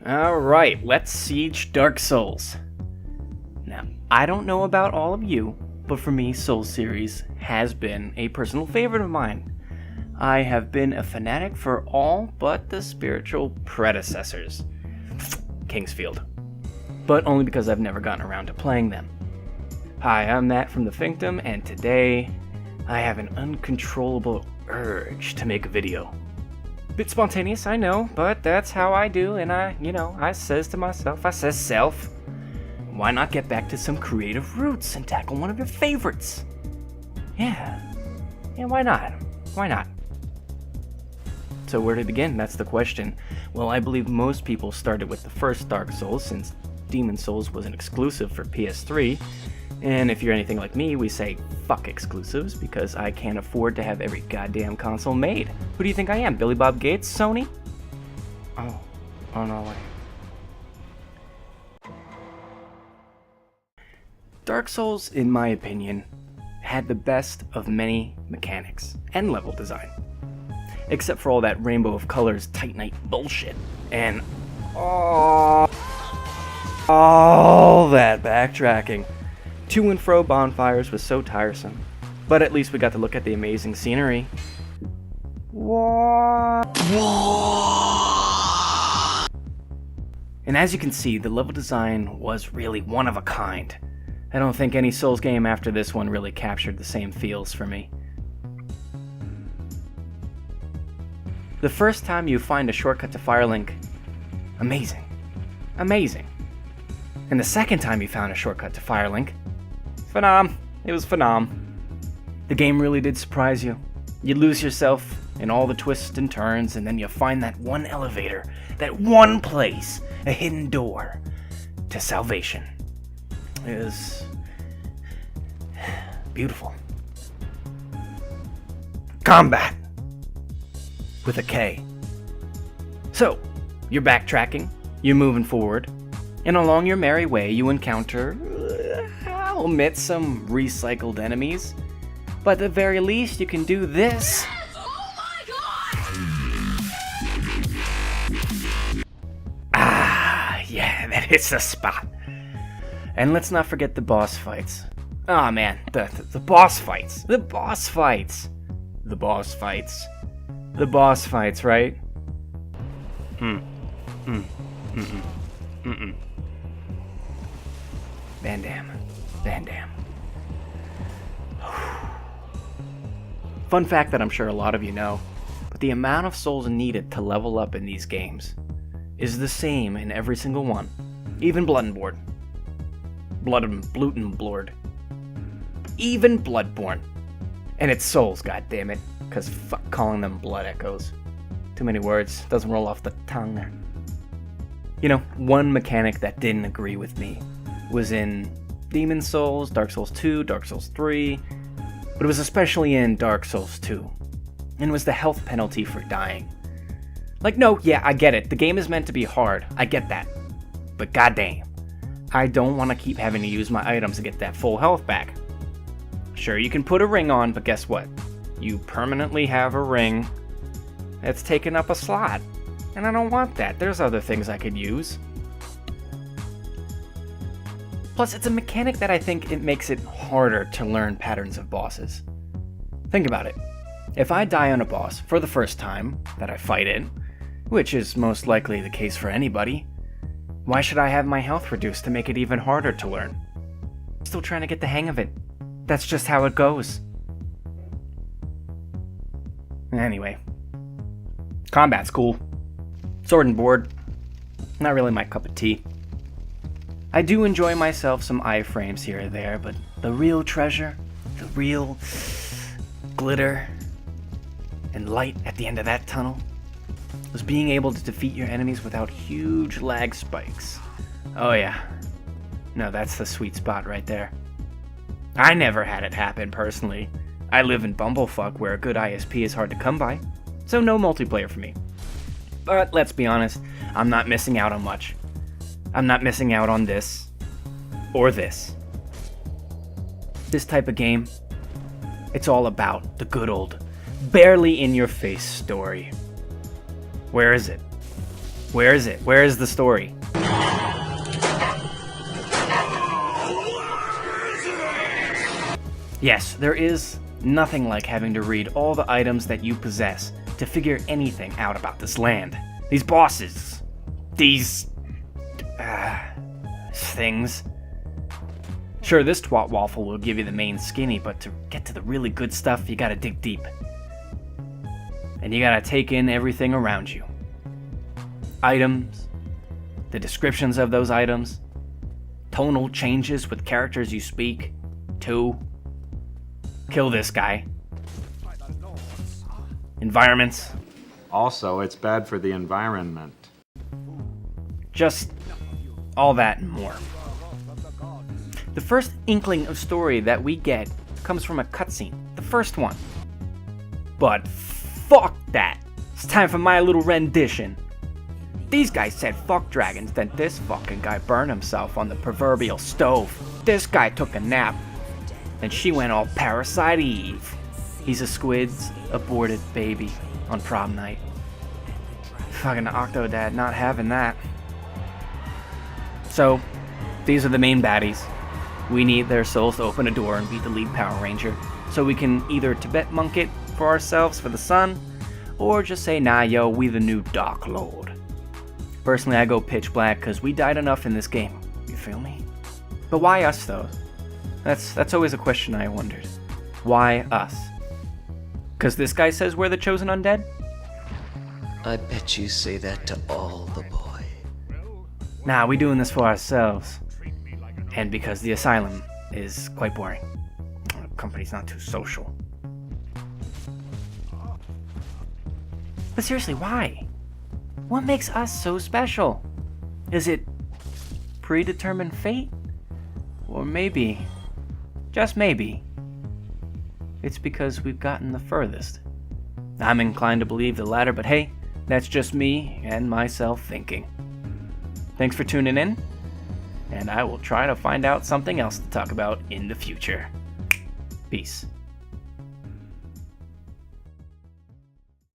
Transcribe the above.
Alright, let's siege Dark Souls. Now, I don't know about all of you, but for me, Souls series has been a personal favorite of mine. I have been a fanatic for all but the spiritual predecessors. Kingsfield. But only because I've never gotten around to playing them. Hi, I'm Matt from TheFinkdom, and today I have an uncontrollable urge to make a video. Bit spontaneous, I know, but that's how I do, and I says to myself, self, why not get back to some creative roots and tackle one of your favorites? Yeah, why not? Why not? So where to begin? That's the question. Well, I believe most people started with the first Dark Souls, since Demon Souls was an exclusive for PS3, and if you're anything like me, we say fuck exclusives, because I can't afford to have every goddamn console made. Who do you think I am, Billy Bob Gates, Sony? Oh no way. Dark Souls, in my opinion, had the best of many mechanics and level design. Except for all that rainbow of colors Tight Night bullshit, and all that backtracking. To and fro bonfires was so tiresome, but at least we got to look at the amazing scenery. What? And as you can see, the level design was really one of a kind. I don't think any Souls game after this one really captured the same feels for me. The first time you find a shortcut to Firelink, amazing. Amazing. And the second time you found a shortcut to Firelink, phenom. It was phenom. The game really did surprise you. You lose yourself in all the twists and turns, and then you find that one elevator, that one place, a hidden door to salvation. It was beautiful. Combat with a K. So, you're backtracking, you're moving forward, and along your merry way you encounter, I'll admit, some recycled enemies, but at the very least you can do this. Oh my God! Yeah, that hits the spot. And let's not forget the boss fights. Oh man, the boss fights. The boss fights. The boss fights. The boss fights, right? Van Damme. Fun fact that I'm sure a lot of you know, but the amount of souls needed to level up in these games is the same in every single one. Even Bloodborne. Even Bloodborne. And it's souls, goddammit. Because fuck calling them blood echoes. Too many words, doesn't roll off the tongue there. You know, one mechanic that didn't agree with me was in Demon Souls, Dark Souls 2, Dark Souls 3, but it was especially in Dark Souls 2, and it was the health penalty for dying. Like, no, yeah, I get it, the game is meant to be hard, I get that, but goddamn, I don't want to keep having to use my items to get that full health back. Sure, you can put a ring on, but guess what? You permanently have a ring that's taken up a slot, and I don't want that, there's other things I could use. Plus, it's a mechanic that I think it makes it harder to learn patterns of bosses. Think about it. If I die on a boss for the first time that I fight it, which is most likely the case for anybody, why should I have my health reduced to make it even harder to learn? I'm still trying to get the hang of it. That's just how it goes. Anyway. Combat's cool. Sword and board. Not really my cup of tea. I do enjoy myself some iframes here and there, but the real treasure, the real glitter and light at the end of that tunnel was being able to defeat your enemies without huge lag spikes. Oh yeah. No, that's the sweet spot right there. I never had it happen personally. I live in Bumblefuck where a good ISP is hard to come by, so no multiplayer for me. But let's be honest, I'm not missing out on much. I'm not missing out on this, or this. This type of game, it's all about the good old, barely in your face story. Where is it? Where is it? Where is the story? Yes, there is nothing like having to read all the items that you possess to figure anything out about this land. These bosses. These... things. Sure, this twat waffle will give you the main skinny, but to get to the really good stuff, you gotta dig deep. And you gotta take in everything around you. Items, the descriptions of those items, tonal changes with characters you speak, too. Kill this guy. Environments. Also, it's bad for the environment. Just all that and more. The first inkling of story that we get comes from a cutscene, the first one. But fuck that. It's time for my little rendition. These guys said fuck dragons, then this fucking guy burned himself on the proverbial stove. This guy took a nap, then she went all Parasite Eve. He's a squid's aborted baby on prom night. Fucking Octodad not having that. So, these are the main baddies. We need their souls to open a door and beat the lead Power Ranger, so we can either Tibet monk it for ourselves for the sun, or just say, nah yo, we the new Dark Lord. Personally, I go pitch black because we died enough in this game, you feel me? But why us though? That's always a question I wondered. Why us? Because this guy says we're the chosen undead? I bet you say that to all the boys. Nah, we doing this for ourselves. And because the asylum is quite boring. The company's not too social. But seriously, why? What makes us so special? Is it predetermined fate? Or maybe, just maybe, it's because we've gotten the furthest. I'm inclined to believe the latter, but hey, that's just me and myself thinking. Thanks for tuning in, and I will try to find out something else to talk about in the future. Peace.